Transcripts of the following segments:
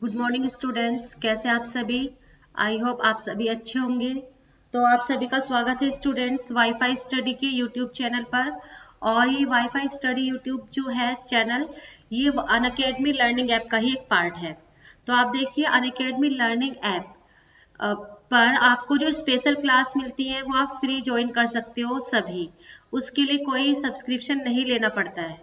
Good morning students, कैसे आप सभी। आई होप आप सभी अच्छे होंगे। तो आप सभी का स्वागत है स्टूडेंट्स वाईफाई स्टडी के यूट्यूब चैनल पर। और ये वाईफाई स्टडी यूट्यूब जो है चैनल, ये अनअकैडमी लर्निंग ऐप का ही एक पार्ट है। तो आप देखिए, अनअकैडमी लर्निंग ऐप पर आपको जो स्पेशल क्लास मिलती है वो आप फ्री ज्वाइन कर सकते हो सभी। उसके लिए कोई सब्सक्रिप्शन नहीं लेना पड़ता है।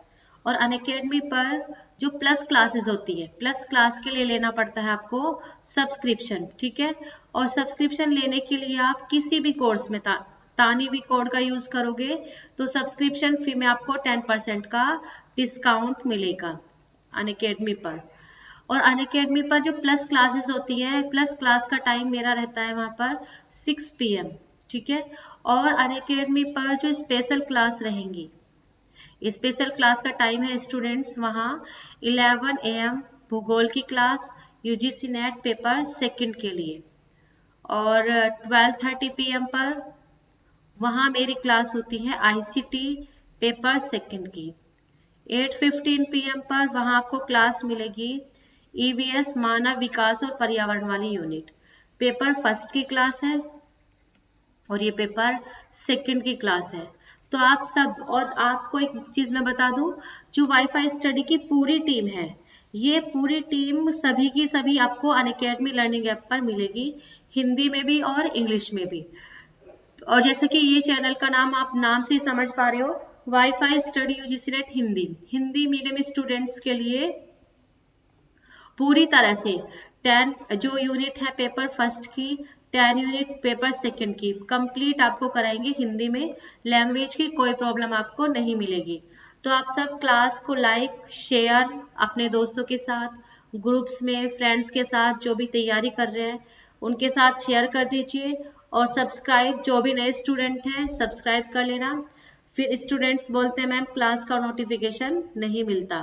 और अनअकैडमी पर जो प्लस क्लासेस होती है, प्लस क्लास के लिए लेना पड़ता है आपको सब्सक्रिप्शन, ठीक है। और सब्सक्रिप्शन लेने के लिए आप किसी भी कोर्स में तानी भी कोड का यूज करोगे तो सब्सक्रिप्शन फी में आपको 10% का डिस्काउंट मिलेगा अनअकैडमी पर। और अनअकैडमी पर जो प्लस क्लासेस होती है, प्लस क्लास का टाइम मेरा रहता है वहाँ पर 6 PM, ठीक है। और अनअकैडमी पर जो स्पेशल क्लास रहेंगी, स्पेशल क्लास का टाइम है स्टूडेंट्स वहाँ 11 AM भूगोल की class, UGC net paper second के लिए। और 12:30 PM पर वहाँ मेरी क्लास होती है आईसीटी पेपर सेकंड की। 8:15 PM पर वहाँ आपको क्लास मिलेगी ईवीएस मानव विकास और पर्यावरण वाली यूनिट, पेपर फर्स्ट की क्लास है और ये पेपर सेकंड की क्लास है। तो आप सब, और आपको एक चीज मैं बता दूं, जो वाईफाई स्टडी की पूरी टीम है, ये पूरी टीम सभी की सभी आपको अनअकैडमी लर्निंग ऐप पर मिलेगी, हिंदी में भी और इंग्लिश में भी। और जैसे कि ये चैनल का नाम आप नाम से ही समझ पा रहे हो, wifi study UGC net Hindi, Hindi medium students के लिए पूरी तरह से 10 जो यूनिट है पेपर फर्स्ट की, 10 यूनिट पेपर सेकंड की कंप्लीट आपको कराएंगे हिंदी में। लैंग्वेज की कोई प्रॉब्लम आपको नहीं मिलेगी। तो आप सब क्लास को लाइक शेयर अपने दोस्तों के साथ, ग्रुप्स में फ्रेंड्स के साथ जो भी तैयारी कर रहे हैं उनके साथ शेयर कर दीजिए। और सब्सक्राइब, जो भी नए स्टूडेंट हैं सब्सक्राइब कर लेना। फिर स्टूडेंट्स बोलते हैं मैम क्लास का नोटिफिकेशन नहीं मिलता,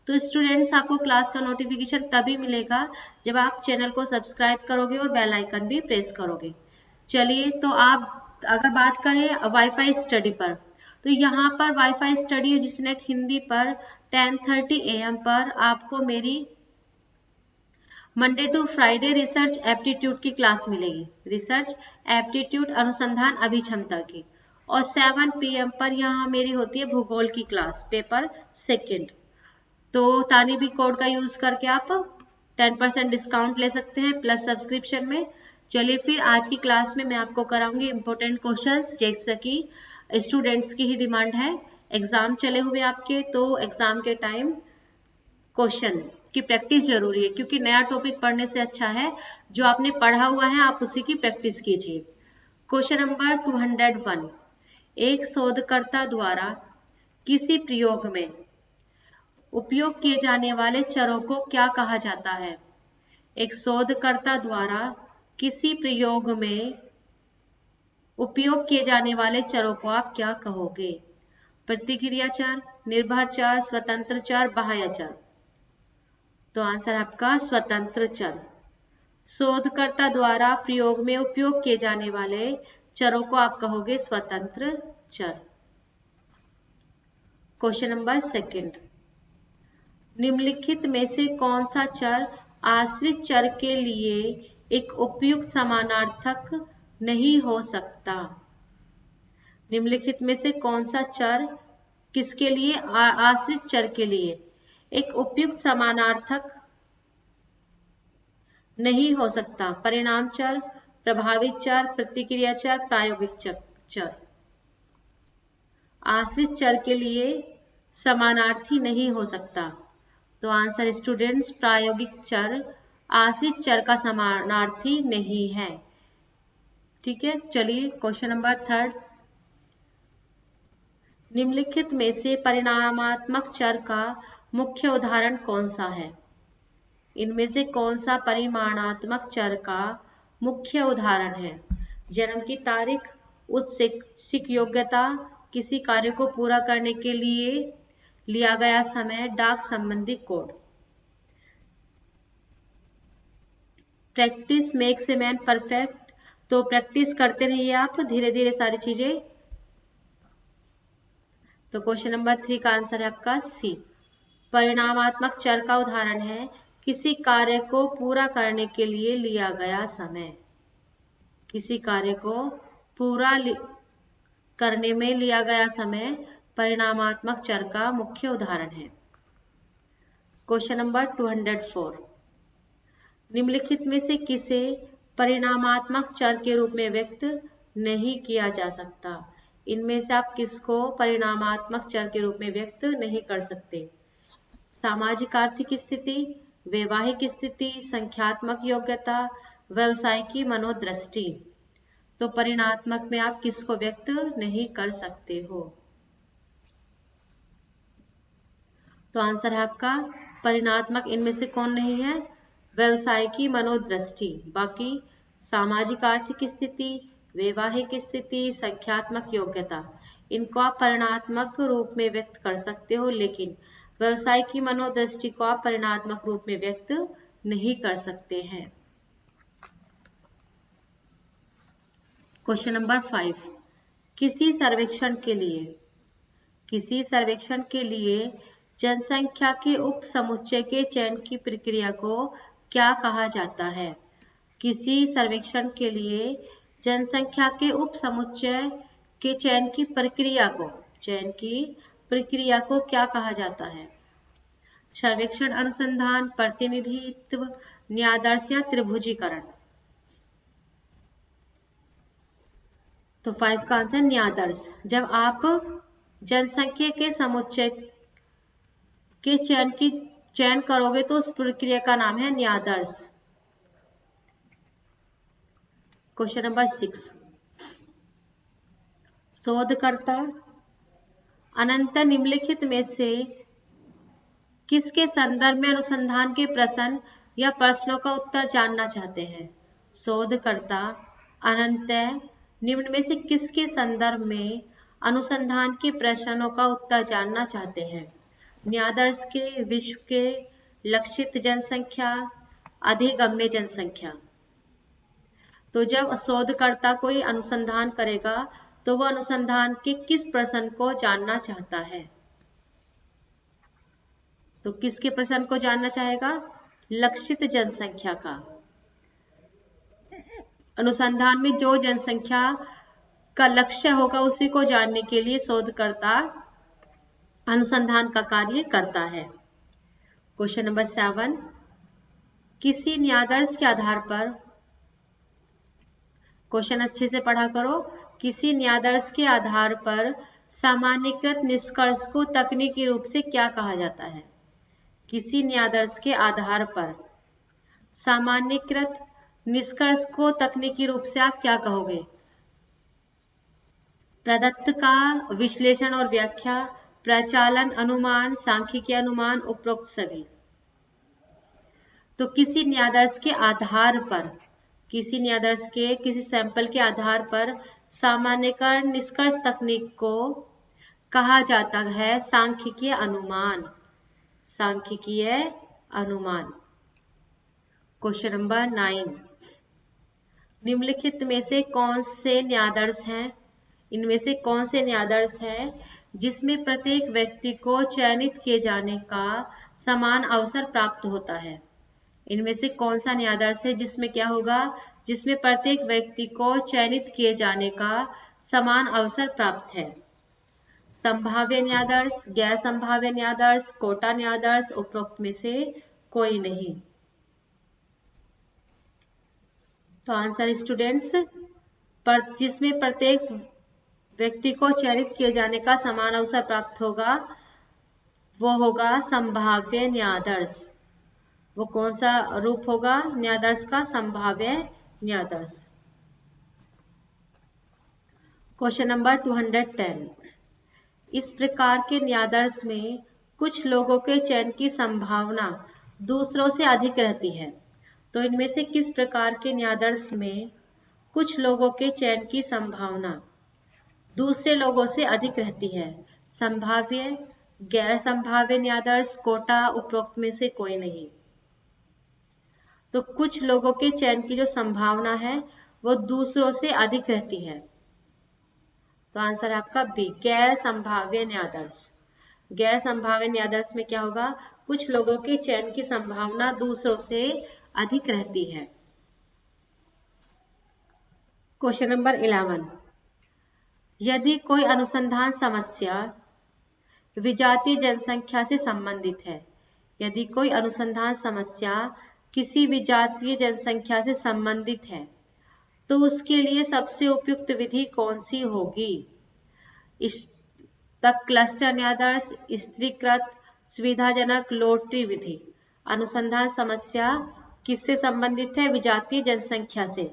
तो स्टूडेंट्स आपको क्लास का नोटिफिकेशन तभी मिलेगा जब आप चैनल को सब्सक्राइब करोगे और बेल आइकन भी प्रेस करोगे। चलिए, तो आप अगर बात करें वाईफाई स्टडी पर, तो यहाँ पर वाईफाई स्टडी यूजीसी हिंदी पर 10:30 AM पर आपको मेरी Monday to Friday research aptitude की क्लास मिलेगी, रिसर्च एप्टीट्यूड अनुसंधान अभिक्षमता की। और 7 PM पर यहाँ मेरी होती है भूगोल की क्लास, पेपर सेकंड। तो तानी भी कोड का यूज करके आप 10% डिस्काउंट ले सकते हैं प्लस सब्सक्रिप्शन में। चलिए, फिर आज की क्लास में मैं आपको कराऊंगी इंपॉर्टेंट क्वेश्चंस, जैसे कि स्टूडेंट्स की ही डिमांड है, एग्जाम चले हुए आपके, तो एग्जाम के टाइम क्वेश्चन की प्रैक्टिस जरूरी है, क्योंकि नया टॉपिक पढ़ने से अच्छा है जो आपने पढ़ा हुआ है आप उसी की प्रैक्टिस कीजिए। क्वेश्चन नंबर 201, एक शोधकर्ता द्वारा किसी प्रयोग में उपयोग किए जाने वाले चरों को क्या कहा जाता है। एक शोधकर्ता द्वारा किसी प्रयोग में उपयोग किए जाने वाले चरों को आप क्या कहोगे। प्रतिक्रिया चर, निर्भर चर, स्वतंत्र चर, बाह्य चर। तो आंसर आपका स्वतंत्र चर। शोधकर्ता द्वारा प्रयोग में उपयोग किए जाने वाले चरों को आप कहोगे स्वतंत्र चर। क्वेश्चन नंबर सेकंड, निम्नलिखित में से कौन सा चर आश्रित चर के लिए एक उपयुक्त समानार्थक नहीं हो सकता। निम्नलिखित में से कौन सा चर किसके लिए, आश्रित चर के लिए एक उपयुक्त समानार्थक नहीं हो सकता। परिणाम चर, प्रभावित चर, प्रतिक्रिया चर, प्रायोगिक चर। आश्रित चर के लिए समानार्थी नहीं हो सकता। तो आंसर स्टूडेंट्स प्रायोगिक चर आश्रित चर का समानार्थी नहीं है, ठीक है। चलिए, क्वेश्चन नंबर थर्ड, निम्नलिखित में से परिमाणात्मक चर का मुख्य उदाहरण कौन सा है। इनमें से कौन सा परिमाणात्मक चर का मुख्य उदाहरण है। जन्म की तारीख, उच्च शैक्षिक योग्यता, किसी कार्य को पूरा करने के लिए लिया गया समय, डाक संबंधी code. Practice makes a man perfect, तो प्रैक्टिस करते रहिए आप धीरे धीरे सारी चीजें। तो क्वेश्चन नंबर 3 का आंसर है आपका सी। परिणामात्मक चर का उदाहरण है किसी कार्य को पूरा करने के लिए लिया गया समय। किसी कार्य को पूरा करने में लिया गया समय परिणामात्मक चर का मुख्य उदाहरण है। क्वेश्चन नंबर 204, निम्नलिखित में से किसे परिणामात्मक चर के रूप में व्यक्त नहीं किया जा सकता? इनमें से आप किसको परिणामात्मक चर के रूप में व्यक्त नहीं कर सकते? सामाजिक आर्थिक स्थिति, वैवाहिक स्थिति, संख्यात्मक योग्यता, व्यवसायिकी मनोदृष्टि। तो परिणामात्मक में आप किसको व्यक्त नहीं कर सकते हो? तो आंसर है आपका परिणामात्मक इनमें से कौन नहीं है? व्यवसायिकी मनोदृष्टि। बाकी सामाजिक आर्थिक स्थिति, वैवाहिक स्थिति, संख्यात्मक योग्यता, इनको आप परिणामात्मक रूप में व्यक्त कर सकते हो, लेकिन व्यवसायिकी मनोदृष्टि को आप परिणामात्मक रूप में व्यक्त नहीं कर सकते हैं। क्वेश्चन नंबर 5, किसी सर्वेक्षण के लिए जनसंख्या के उप समुच्चय के चयन की प्रक्रिया को क्या कहा जाता है? किसी सर्वेक्षण के लिए जनसंख्या के उप समुच्चय के चयन की प्रक्रिया को क्या कहा जाता है? सर्वेक्षण, अनुसंधान, प्रतिनिधित्व, न्यायादर्श या त्रिभुजीकरण। तो 5 का आंसर न्यायादर्श। जब आप जनसंख्या के समुच्चय के चयन करोगे तो उस प्रक्रिया का नाम है न्यायादर्श। क्वेश्चन नंबर 6, शोधकर्ता अनंतर निम्नलिखित में से किसके संदर्भ में अनुसंधान के प्रश्न या प्रश्नों का उत्तर जानना चाहते हैं? शोधकर्ता अनंतर निम्न में से किसके संदर्भ में अनुसंधान के प्रश्नों का उत्तर जानना चाहते हैं? न्यायादर्श के, विश्व के, लक्षित जनसंख्या, अधिगम्य जनसंख्या। तो जब शोधकर्ता कोई अनुसंधान करेगा तो वह अनुसंधान के किस प्रश्न को जानना चाहता है? तो किसके प्रश्न को जानना चाहेगा? लक्षित जनसंख्या का। अनुसंधान में जो जनसंख्या का लक्ष्य होगा उसी को जानने के लिए शोधकर्ता अनुसंधान का कार्य करता है। क्वेश्चन नंबर 7, किसी न्यायादर्श के आधार पर, क्वेश्चन अच्छे से पढ़ा करो, किसी न्यायादर्श के आधार पर सामान्यीकृत निष्कर्ष को तकनीकी रूप से क्या कहा जाता है? किसी न्यायादर्श के आधार पर सामान्यीकृत निष्कर्ष को तकनीकी रूप से आप क्या कहोगे? प्रदत्त का विश्लेषण और व्याख्या, प्रचालन अनुमान, सांख्यिकीय अनुमान, उपरोक्त सभी। तो किसी न्यायादर्श के आधार पर, किसी न्यायादर्श के किसी सैंपल के आधार पर सामान्यीकरण निष्कर्ष तकनीक को कहा जाता है सांख्यिकीय अनुमान। सांख्यिकीय अनुमान। क्वेश्चन नंबर 9, निम्नलिखित में से कौन से न्यायादर्श हैं? इनमें से कौन से न्यायादर्श हैं जिसमें प्रत्येक व्यक्ति को चयनित किए जाने का समान अवसर प्राप्त होता है? इनमें से कौन सा न्यायादर्श है जिसमें क्या होगा? जिसमें प्रत्येक व्यक्ति को चयनित किए जाने का समान अवसर प्राप्त है। संभाव्य न्यायादर्श, गैर संभाव्य न्यायादर्श, कोटा न्यायादर्श, उपरोक्त में से कोई नहीं। तो आंसर स्टूडेंट्स, जिसमें प्रत्येक व्यक्ति को चयनित किए जाने का समान अवसर प्राप्त होगा वो होगा संभाव्य न्यायादर्श। वो कौन सा रूप होगा न्यायादर्श का? संभाव्य न्यायादर्श। क्वेश्चन नंबर 210, इस प्रकार के न्यायादर्श में कुछ लोगों के चयन की संभावना दूसरों से अधिक रहती है। तो इनमें से किस प्रकार के न्यायादर्श में कुछ लोगों के चयन की संभावना दूसरे लोगों से अधिक रहती है? संभाव्य, गैर संभाव्य न्यायादर्श, कोटा, उपरोक्त में से कोई नहीं। तो कुछ लोगों के चयन की जो संभावना है वो दूसरों से अधिक रहती है। तो आंसर है आपका बी, गैर संभाव्य न्यायादर्श। गैर संभाव्य न्यायादर्श में क्या होगा? कुछ लोगों के चयन की संभावना दूसरों से अधिक रहती है। क्वेश्चन नंबर 11, यदि कोई अनुसंधान समस्या विजातीय जनसंख्या से संबंधित है, यदि कोई अनुसंधान समस्या किसी विजातीय जनसंख्या से संबंधित है तो उसके लिए सबसे उपयुक्त विधि कौन सी होगी? तक क्लस्टर न्यायाधीश, स्त्रीकृत, सुविधाजनक, लोटरी विधि। अनुसंधान समस्या किससे संबंधित है? विजातीय जनसंख्या से,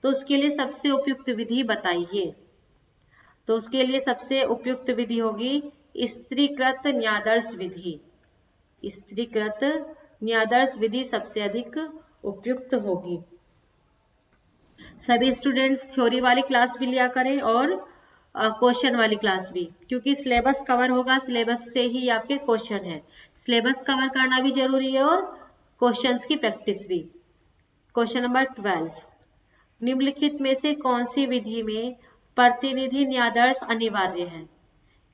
तो उसके लिए सबसे उपयुक्त विधि बताइए। तो उसके लिए सबसे उपयुक्त विधि होगी स्त्रीकृत न्यायाधीश विधि। स्त्रीकृत न्यायाधीश विधि सबसे अधिक उपयुक्त होगी। सभी स्टूडेंट्स थ्योरी वाली क्लास भी लिया करें और क्वेश्चन वाली क्लास भी, क्योंकि सिलेबस कवर होगा, सिलेबस से ही आपके क्वेश्चन है। सिलेबस कवर करना भी जरूरी है और क्वेश्चंस की प्रैक्टिस भी। क्वेश्चन नंबर 12, निम्नलिखित में से कौन सी विधि में प्रतिनिधि न्यायाधीश अनिवार्य है?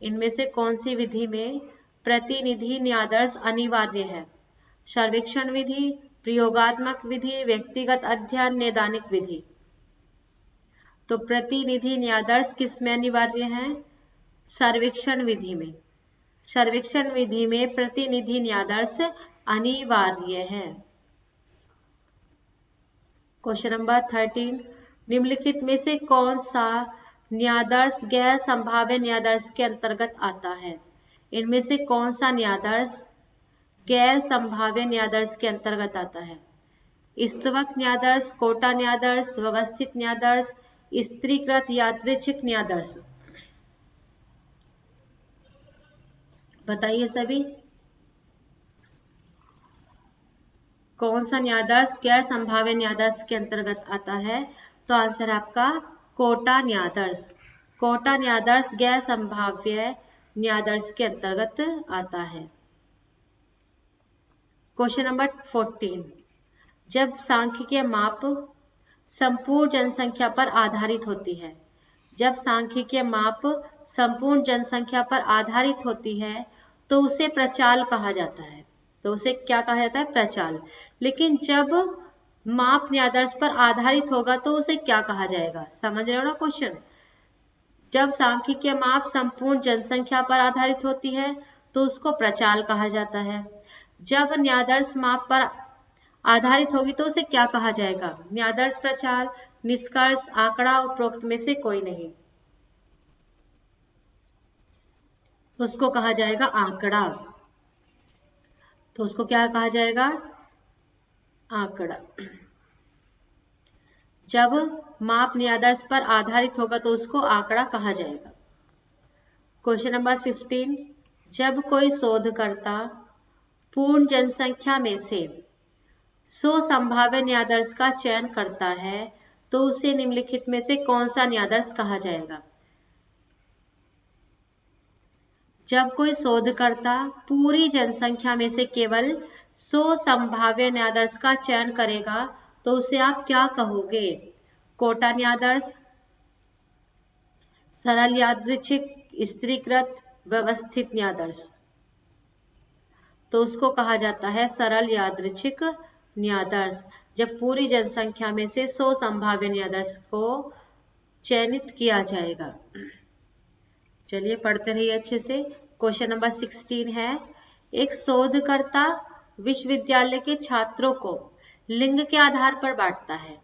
इनमें से कौन सी विधि में प्रतिनिधि न्यायाधीश अनिवार्य है? सर्वेक्षण विधि, प्रयोगात्मक विधि, व्यक्तिगत अध्ययन, नैदानिक विधि। तो प्रतिनिधि न्यायाधीश किस में अनिवार्य है? सर्वेक्षण विधि में। सर्वेक्षण विधि में प्रतिनिधि न्यायाधीश अनिवार्य है। क्वेश्चन नंबर 13, निम्नलिखित में से कौन सा न्यायाधीश गैर संभाव्य न्यायाधीश के अंतर्गत आता है? इनमें से कौन सा न्यायाधीश गैर संभाव्य न्यायाधीश के अंतर्गत आता है? स्तवक न्यायाधीश, कोटा न्यायाधीश, व्यवस्थित न्यायाधीश, स्त्रीकृत यादृच्छिक न्यायाधीश। बताइए सभी, कौन सा न्यायाधीश गैर संभाव्य न्यायाधीश के अंतर्गत आता है? तो आंसर आपका कोटा न्यायाधीश। कोटा न्यायाधीश गैर संभाव्य न्यायाधीश के अंतर्गत आता है। क्वेश्चन नंबर 14, जब सांख्यिकीय माप संपूर्ण जनसंख्या पर आधारित होती है, जब सांख्यिकीय माप संपूर्ण जनसंख्या पर आधारित होती है तो उसे प्रचाल कहा जाता है। तो उसे क्या कहा जाता है? प्रचाल। लेकिन जब माप न्यायाधीश पर आधारित होगा तो उसे क्या कहा जाएगा? समझ रहे हो ना क्वेश्चन? जब सांख्यिकीय माप संपूर्ण जनसंख्या पर आधारित होती है तो उसको प्रचाल कहा जाता है। जब न्यायाधीश माप पर आधारित होगी तो उसे क्या कहा जाएगा? न्यायाधीश, प्रचाल, निष्कर्ष, आंकड़ा, उपरोक्त में से कोई नहीं। तो उसको कहा जाएगा आंकड़ा। तो उसको क्या कहा जाएगा? आंकड़ा। जब माप न्यायाधीश पर आधारित होगा तो उसको आंकड़ा कहा जाएगा। क्वेश्चन नंबर 15, जब कोई शोधकर्ता पूर्ण जनसंख्या में से 100 संभाव्य न्यायाधीश का चयन करता है तो उसे निम्नलिखित में से कौन सा न्यायाधीश कहा जाएगा? जब कोई शोधकर्ता पूरी जनसंख्या में से केवल 100 संभाव्य न्यायाधीश का चयन करेगा तो उसे आप क्या कहोगे? कोटा न्यायाधीश, सरल यादृच्छिक, स्त्रीकृत, व्यवस्थित न्यायाधीश। तो उसको कहा जाता है सरल यादृच्छिक न्यायाधीश, जब पूरी जनसंख्या में से 100 संभाव्य न्यायाधीश को चयनित किया जाएगा। चलिए पढ़ते रहिए अच्छे से। क्वेश्चन नंबर 16 है, एक शोधकर्ता विश्वविद्यालय के छात्रों को लिंग के आधार पर बांटता है।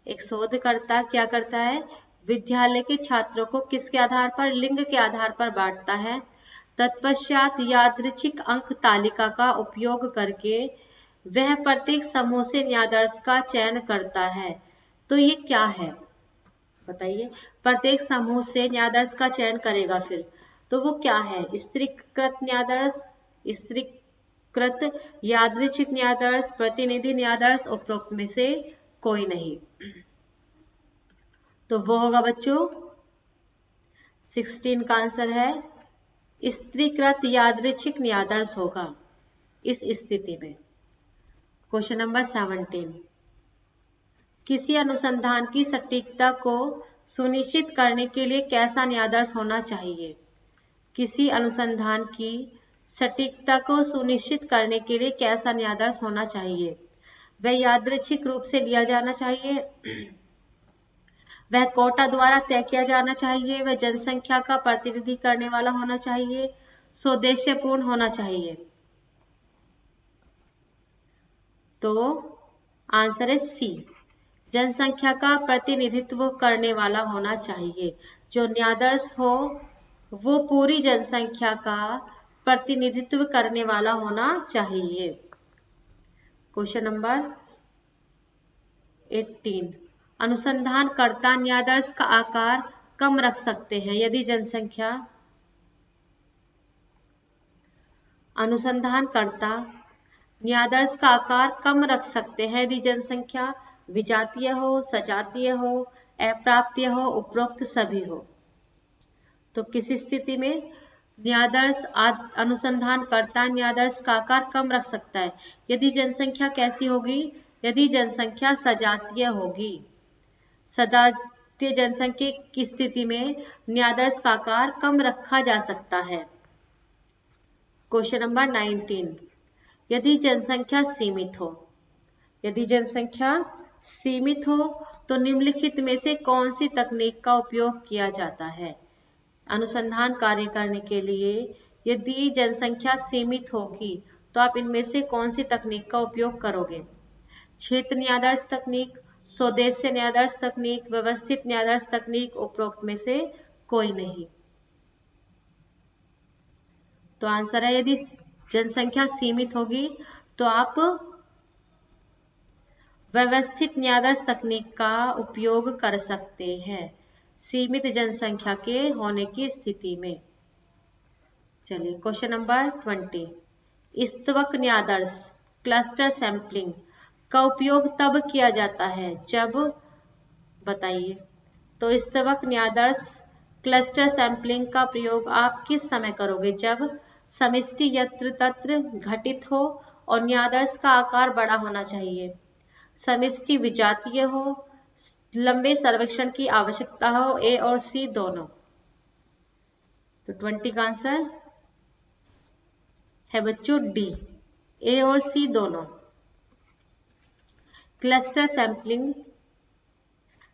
एक शोधकर्ता क्या करता है? विद्यालय के छात्रों को किसके आधार पर? लिंग के आधार पर बांटता है। तत्पश्चात यादृच्छिक अंक तालिका का उपयोग करके वह प्रत्येक समूह से न्यायाधीश का चयन करता है। तो ये क्या है बताइए? प्रत्येक समूह से न्यायाधीश का चयन करेगा, फिर तो वो क्या है? स्त्रीकृत न्यायाधीश, स्त्रीकृत यादृच्छिक न्यायाधीश, प्रतिनिधि न्यायाधीश, उपरोक्त में से कोई नहीं। तो वो होगा बच्चों 16 का आंसर है स्त्रीकृत यादृच्छिक न्यायाधीश होगा इस स्थिति में। क्वेश्चन नंबर 17, किसी अनुसंधान की सटीकता को सुनिश्चित करने के लिए कैसा न्यायाधीश होना चाहिए? किसी अनुसंधान की सटीकता को सुनिश्चित करने के लिए कैसा न्यायादर्श होना चाहिए? वह यादृच्छिक रूप से लिया जाना चाहिए, वह कोटा द्वारा तय किया जाना चाहिए, वह जनसंख्या का प्रतिनिधि करने वाला होना चाहिए, स्वदेश्यपूर्ण होना चाहिए। तो आंसर है सी, जनसंख्या का प्रतिनिधित्व करने वाला होना चाहिए। जो न्यायादर्श हो वो पूरी जनसंख्या का प्रतिनिधित्व करने वाला होना चाहिए। क्वेश्चन नंबर 18, अनुसंधानकर्ता न्यायादर्श का आकार कम रख सकते हैं यदि जनसंख्या, अनुसंधानकर्ता न्यायादर्श का आकार कम रख सकते हैं यदि जनसंख्या विजातीय हो, सजातीय हो, अप्राप्य हो, उपरोक्त सभी हो। तो किस स्थिति में न्यायादर्श अनुसंधानकर्ता न्यायादर्श का आकार कम रख सकता है? यदि जनसंख्या कैसी होगी? यदि जनसंख्या सजातीय होगी। सजातीय जनसंख्या की स्थिति में न्यायादर्श का आकार कम रखा जा सकता है। क्वेश्चन नंबर 19, यदि जनसंख्या सीमित हो, यदि जनसंख्या सीमित हो तो निम्नलिखित में से कौन सी तकनीक का उपयोग किया जाता है अनुसंधान कार्य करने के लिए? यदि जनसंख्या सीमित होगी तो आप इनमें से कौन सी तकनीक का उपयोग करोगे? क्षेत्र न्यायादर्श तकनीक, स्वदेश्य न्यायादर्श तकनीक, व्यवस्थित न्यायादर्श तकनीक, उपरोक्त में से कोई नहीं। तो आंसर है यदि जनसंख्या सीमित होगी तो आप व्यवस्थित न्यायादर्श तकनीक का उपयोग कर सकते हैं सीमित जनसंख्या के होने की स्थिति में। चलिए क्वेश्चन नंबर 20, स्तवक न्यायादर्श क्लस्टर सैंपलिंग का उपयोग तब किया जाता है जब, बताइए। तो स्तवक न्यायादर्श क्लस्टर सैंपलिंग का प्रयोग आप किस समय करोगे? जब समष्टि यत्र तत्र घटित हो और न्यायादर्श का आकार बड़ा होना चाहिए, समष्टि विजातीय हो, लंबे सर्वेक्षण की आवश्यकता हो, ए और सी दोनों। तो 20 का आंसर है बच्चों डी, ए और सी दोनों। क्लस्टर सैंपलिंग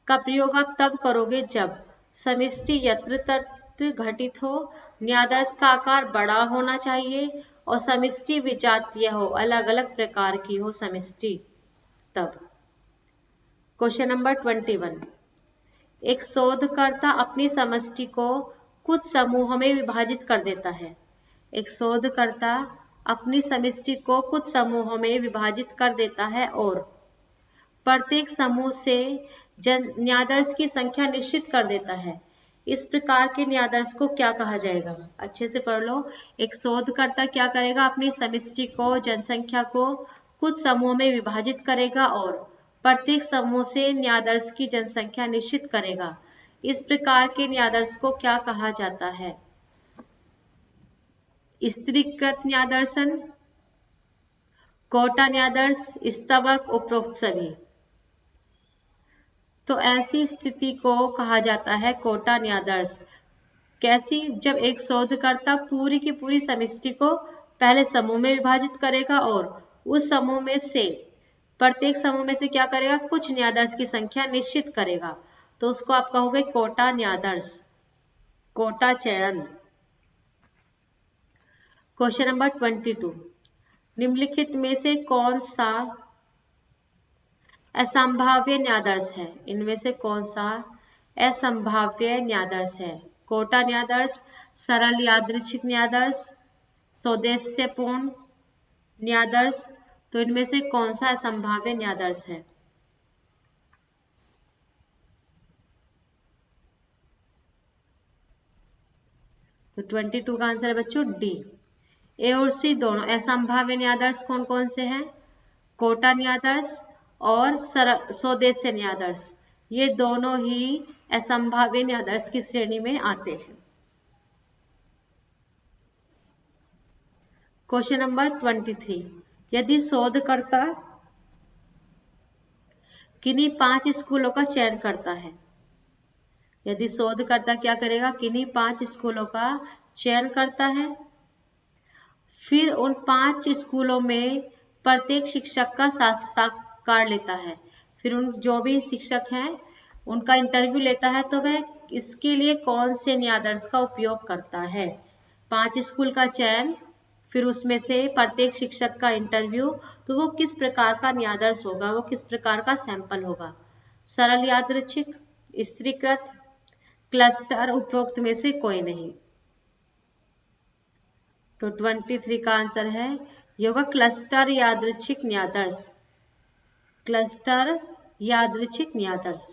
का प्रयोग आप तब करोगे जब समष्टि यत्र तत्र घटित हो, न्यायादर्श का आकार बड़ा होना चाहिए और समष्टि विजातीय हो, अलग अलग प्रकार की हो समष्टि, तब। क्वेश्चन नंबर 21, एक शोधकर्ता अपनी समष्टि को कुछ समूहों में विभाजित कर देता है। एक शोधकर्ता अपनी समष्टि को कुछ समूहों में विभाजित कर देता है और प्रत्येक समूह से न्यायादर्श की संख्या निश्चित कर देता है। इस प्रकार के न्यायादर्श को क्या कहा जाएगा? अच्छे से पढ़ लो। एक शोधकर्ता क्या करेगा? अपनी समष्टि को, जनसंख्या को कुछ समूह में विभाजित करेगा और प्रत्येक समूह से न्यायादर्श की जनसंख्या निश्चित करेगा। इस प्रकार के न्यायादर्श को क्या कहा जाता है? स्त्रीकृत न्यायादर्शन, कोटा न्यायादर्श, स्तवक, उपरोक्त सभी। तो ऐसी स्थिति को कहा जाता है कोटा न्यायादर्श। कैसी? जब एक शोधकर्ता पूरी की पूरी समष्टि को पहले समूह में विभाजित करेगा और उस समूह में से, प्रत्येक समूह में से क्या करेगा? कुछ न्यायादर्श की संख्या निश्चित करेगा। तो उसको आप कहोगे कोटा न्यायादर्श, कोटा चयन। क्वेश्चन नंबर 22, निम्नलिखित में से कौन सा असंभाव्य न्यायादर्श है? इनमें से कौन सा असंभाव्य न्यायादर्श है? कोटा न्यायादर्श, सरल यादृच्छिक न्यायादर्श, स्वदेश्यपूर्ण न्यायादर्श। तो इनमें से कौन सा असंभाव्य न्यायादर्श है? तो 22 का आंसर है बच्चों डी, ए और सी दोनों। असंभाव्य न्यायादर्श कौन कौन से हैं? कोटा न्यायादर्श और स्वदेश्य न्यायादर्श, ये दोनों ही असंभाव्य न्यायादर्श की श्रेणी में आते हैं। क्वेश्चन नंबर 23, यदि शोधकर्ता किन्हीं 5 स्कूलों का चयन करता है, यदि शोधकर्ता क्या करेगा? किन्हीं 5 स्कूलों का चयन करता है, फिर उन 5 स्कूलों में प्रत्येक शिक्षक का साक्षात्कार लेता है। फिर उन जो भी शिक्षक हैं उनका इंटरव्यू लेता है। तो वह इसके लिए कौन से न्यायाधीश का उपयोग करता है? 5 स्कूल का चयन, फिर उसमें से प्रत्येक शिक्षक का इंटरव्यू। तो वो किस प्रकार का न्यायाधीश होगा, वो किस प्रकार का सैंपल होगा? सरल यादृच्छिक, स्त्रीकृत, क्लस्टर, उपरोक्त में से कोई नहीं। तो 23 का आंसर है ये होगा क्लस्टर यादृच्छिक न्यायाधीश। क्लस्टर यादृच्छिक न्यायाधीश।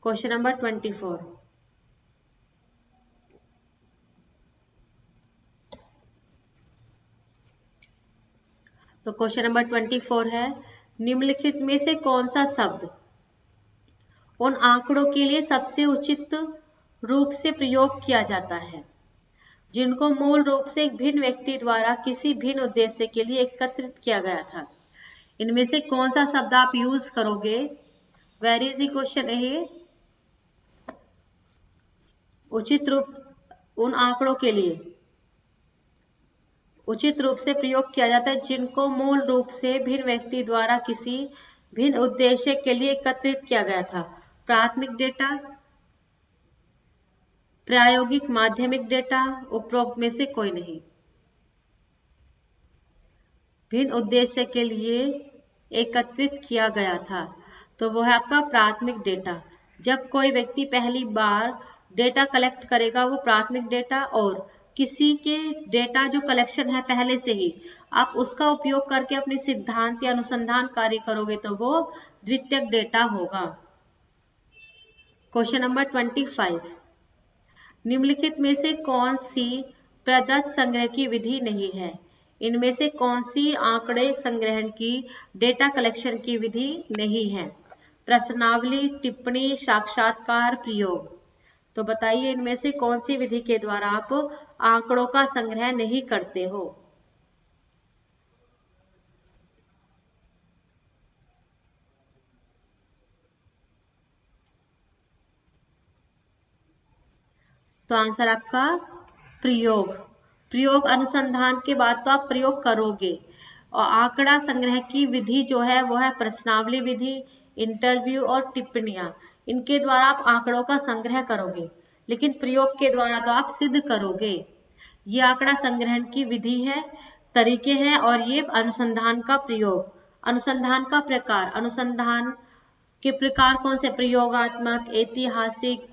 Question number 24। तो क्वेश्चन नंबर 24 है, निम्नलिखित में से कौन सा शब्द उन आंकड़ों के लिए सबसे उचित रूप से प्रयोग किया जाता है जिनको मूल रूप से एक भिन्न व्यक्ति द्वारा किसी भिन्न उद्देश्य के लिए एकत्रित किया गया था? इनमें से कौन सा शब्द आप यूज करोगे? वेर इज द क्वेश्चन है। उचित रूप, उन आंकड़ों के लिए उचित रूप से प्रयोग किया जाता है जिनको मूल रूप से भिन्न व्यक्ति द्वारा किसी भिन्न उद्देश्य के लिए एकत्रित किया गया था। प्राथमिक डेटा, प्रायोगिक माध्यमिक डेटा, उपरोक्त में से कोई नहीं। भिन्न उद्देश्य के लिए एकत्रित किया गया था तो वो है आपका प्राथमिक डेटा। जब कोई व्यक्ति पहली बार डेटा कलेक्ट करेगा वो प्राथमिक डेटा, और किसी के डेटा जो कलेक्शन है पहले से ही आप उसका उपयोग करके अपने सिद्धांत या अनुसंधान कार्य करोगे तो वो द्वितीयक डेटा होगा। क्वेश्चन नंबर 25, निम्नलिखित में से कौन सी प्रदत्त संग्रह की विधि नहीं है? इनमें से कौन सी आंकड़े संग्रहण की डेटा कलेक्शन की विधि नहीं है? प्रश्नावली, टिप्पणी, साक्षात्कार, प्रयोग। तो बताइए इनमें से कौन सी विधि के द्वारा आप आंकड़ों का संग्रह नहीं करते हो? तो आंसर आपका प्रयोग। प्रयोग अनुसंधान के बाद तो आप प्रयोग करोगे। और आंकड़ा संग्रह की विधि जो है वो है प्रश्नावली विधि, इंटरव्यू और टिप्पणियां। इनके द्वारा आप आंकड़ों का संग्रह करोगे, लेकिन प्रयोग के द्वारा तो आप सिद्ध करोगे। ये आंकड़ा संग्रहण की विधि है, तरीके हैं, और ये अनुसंधान का प्रयोग। अनुसंधान का प्रकार, अनुसंधान के प्रकार कौन से? प्रयोगात्मक, ऐतिहासिक,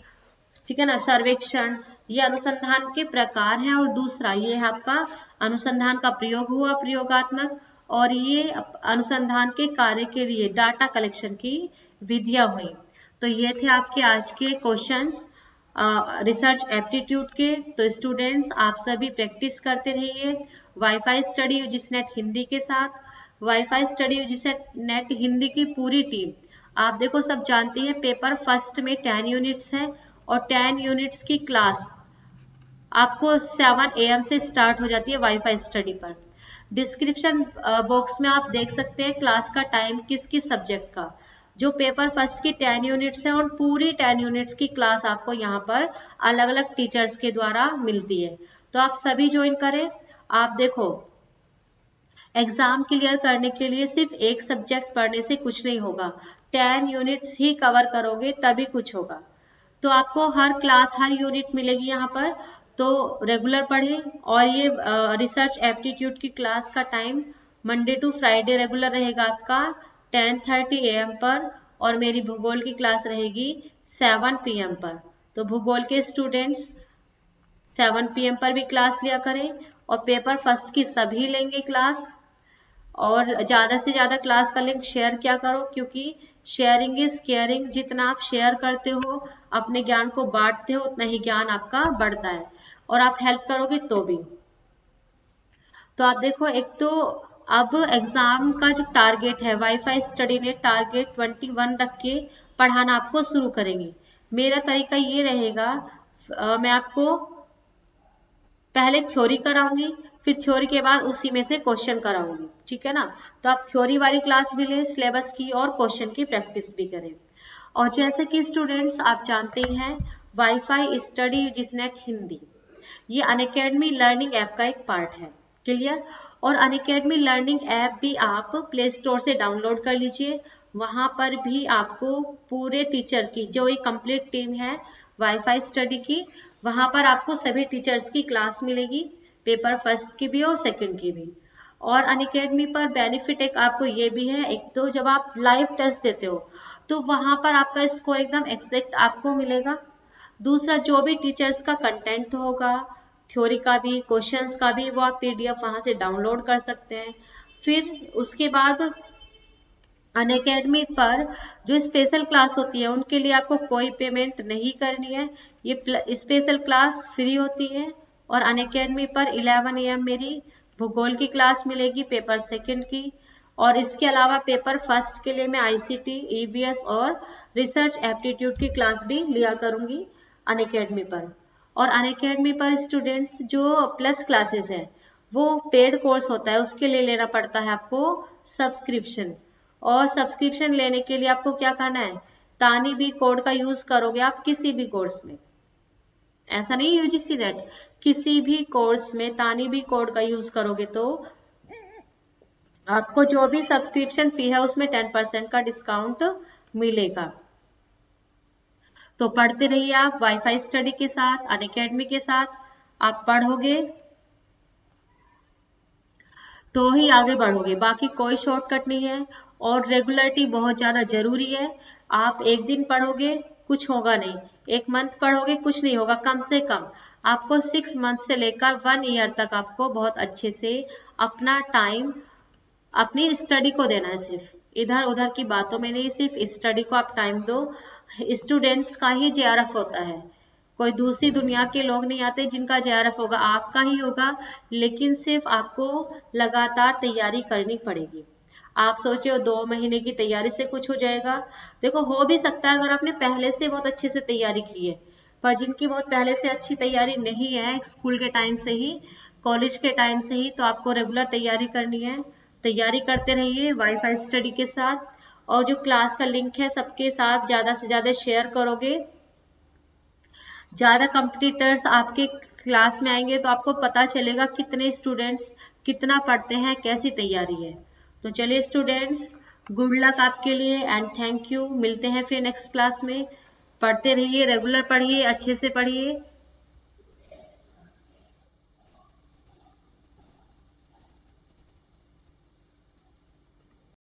ठीक है ना, सर्वेक्षण, ये अनुसंधान के प्रकार हैं। और दूसरा ये है आपका अनुसंधान का प्रयोग हुआ, प्रयोगात्मक, और ये अनुसंधान के कार्य के लिए डाटा कलेक्शन की विधियां हुई। तो ये थे आपके आज के क्वेश्चंस रिसर्च एप्टीट्यूड के। तो स्टूडेंट्स आप सभी प्रैक्टिस करते रहिए wifi study UGC net Hindi के साथ। Wifi study UGC net Hindi की पूरी टीम, आप देखो सब जानती है पेपर फर्स्ट में 10 यूनिट्स है, और 10 यूनिट्स की क्लास आपको 7 AM से स्टार्ट हो जाती है वाईफाई स्टडी पर। डिस्क्रिप्शन बॉक्स में आप देख सकते हैं क्लास का टाइम किस किस सब्जेक्ट का। जो पेपर फर्स्ट की 10 यूनिट्स है और पूरी 10 यूनिट्स की क्लास आपको यहाँ पर अलग अलग टीचर्स के द्वारा मिलती है। तो आप सभी ज्वाइन करें। आप देखो एग्जाम क्लियर करने के लिए सिर्फ एक सब्जेक्ट पढ़ने से कुछ नहीं होगा, 10 यूनिट्स ही कवर करोगे तभी कुछ होगा। तो आपको हर क्लास हर यूनिट मिलेगी यहाँ पर, तो रेगुलर पढ़ें। और ये रिसर्च एप्टीट्यूड की क्लास का time Monday to Friday regular रहेगा आपका 10:30 AM पर, और मेरी भूगोल की क्लास रहेगी 7 PM पर। तो भूगोल के स्टूडेंट्स 7 PM पर भी क्लास लिया करें, और पेपर फर्स्ट की सभी लेंगे क्लास। और ज़्यादा से ज़्यादा क्लास का लिंक शेयर क्या करो, क्योंकि शेयरिंग इज केयरिंग। जितना आप शेयर करते हो, अपने ज्ञान को बांटते हो, उतना ही ज्ञान आपका बढ़ता है, और आप हेल्प करोगे तो भी। तो आप देखो, एक तो अब एग्जाम का जो टारगेट है वाईफाई स्टडी ने टारगेट 21 रख के पढ़ाना आपको शुरू करेंगे। मेरा तरीका ये रहेगा, मैं आपको पहले थ्योरी कराऊंगी, फिर थ्योरी के बाद उसी में से क्वेश्चन कराऊंगी, ठीक है ना। तो आप थ्योरी वाली क्लास भी लें सिलेबस की, और क्वेश्चन की प्रैक्टिस भी करें। और जैसे कि स्टूडेंट्स आप जानते हैं wifi study UGC net Hindi ये अनअकैडमी लर्निंग ऐप का एक पार्ट है। क्लियर? और अनअकैडमी लर्निंग ऐप भी आप प्ले स्टोर से डाउनलोड कर लीजिए। वहां पर भी आपको पूरे टीचर की जो एक कंप्लीट टीम है वाईफाई स्टडी की, वहां पर आपको सभी टीचर्स की क्लास मिलेगी, पेपर फर्स्ट की भी और सेकंड की भी। और अनअकैडमी पर बेनिफिट एक आपको ये भी है, एक तो जब आप लाइव टेस्ट देते हो तो वहां पर आपका स्कोर एकदम एग्जैक्ट आपको मिलेगा। दूसरा, जो भी टीचर्स का कंटेंट होगा, थ्योरी का भी, क्वेश्चंस का भी, वो आप पीडीएफ वहां से डाउनलोड कर सकते हैं। फिर उसके बाद अनअकैडमी पर जो स्पेशल क्लास होती है उनके लिए आपको कोई पेमेंट नहीं करनी है, ये स्पेशल क्लास फ्री होती है। और अनअकैडमी पर 11 AM मेरी भूगोल की क्लास मिलेगी, पेपर सेकंड की। और इसके अलावा पेपर फर्स्ट के लिए मैं आईसीटी, ईवीएस और रिसर्च एप्टीट्यूड की क्लास भी लिया करूंगी अनअकैडमी पर। और अनअकैडमी पर स्टूडेंट्स जो प्लस क्लासेस है वो पेड कोर्स होता है, उसके लिए लेना पड़ता है आपको सब्सक्रिप्शन। और सब्सक्रिप्शन लेने के लिए आपको क्या करना है, तानी बी कोड का यूज करोगे आप किसी भी कोर्स में, ऐसा नहीं यूजीसी नेट, किसी भी कोर्स में तानी बी कोड का यूज करोगे तो आपको जो भी सब्सक्रिप्शन फी है उसमें 10% का डिस्काउंट मिलेगा। तो पढ़ते रहिए आप वाईफाई स्टडी के साथ, अनअकैडमी के साथ। आप पढ़ोगे तो ही आगे बढ़ोगे, बाकी कोई शॉर्टकट नहीं है। और रेगुलरिटी बहुत ज्यादा जरूरी है। आप एक दिन पढ़ोगे कुछ होगा नहीं, एक मंथ पढ़ोगे कुछ नहीं होगा, कम से कम आपको 6 मंथ से लेकर 1 ईयर तक आपको बहुत अच्छे से अपना टाइम अपनी स्टडी को देना है। सिर्फ इधर उधर की बातों में नहीं, सिर्फ स्टडी को आप टाइम दो। स्टूडेंट्स का ही जेआरएफ होता है, कोई दूसरी दुनिया के लोग नहीं आते जिनका जेआरएफ होगा, आपका ही होगा। लेकिन सिर्फ आपको लगातार तैयारी करनी पड़ेगी। आप सोचे हो 2 महीने की तैयारी से कुछ हो जाएगा, देखो हो भी सकता है अगर आपने पहले से बहुत अच्छे से तैयारी की है। पर जिनकी बहुत पहले से अच्छी तैयारी नहीं है, स्कूल के टाइम से ही, कॉलेज के टाइम से ही, तो आपको रेगुलर तैयारी करनी है। तैयारी करते रहिए वाईफाई स्टडी के साथ। और जो क्लास का लिंक है सबके साथ ज्यादा से ज्यादा शेयर करोगे, ज्यादा कंपटीटर्स आपके क्लास में आएंगे तो आपको पता चलेगा कितने स्टूडेंट्स कितना पढ़ते हैं, कैसी तैयारी है। तो चलिए स्टूडेंट्स, गुड लक आपके लिए एंड थैंक यू। मिलते हैं फिर नेक्स्ट क्लास में। पढ़ते रहिए, रेगुलर पढ़िए, अच्छे से पढ़िए।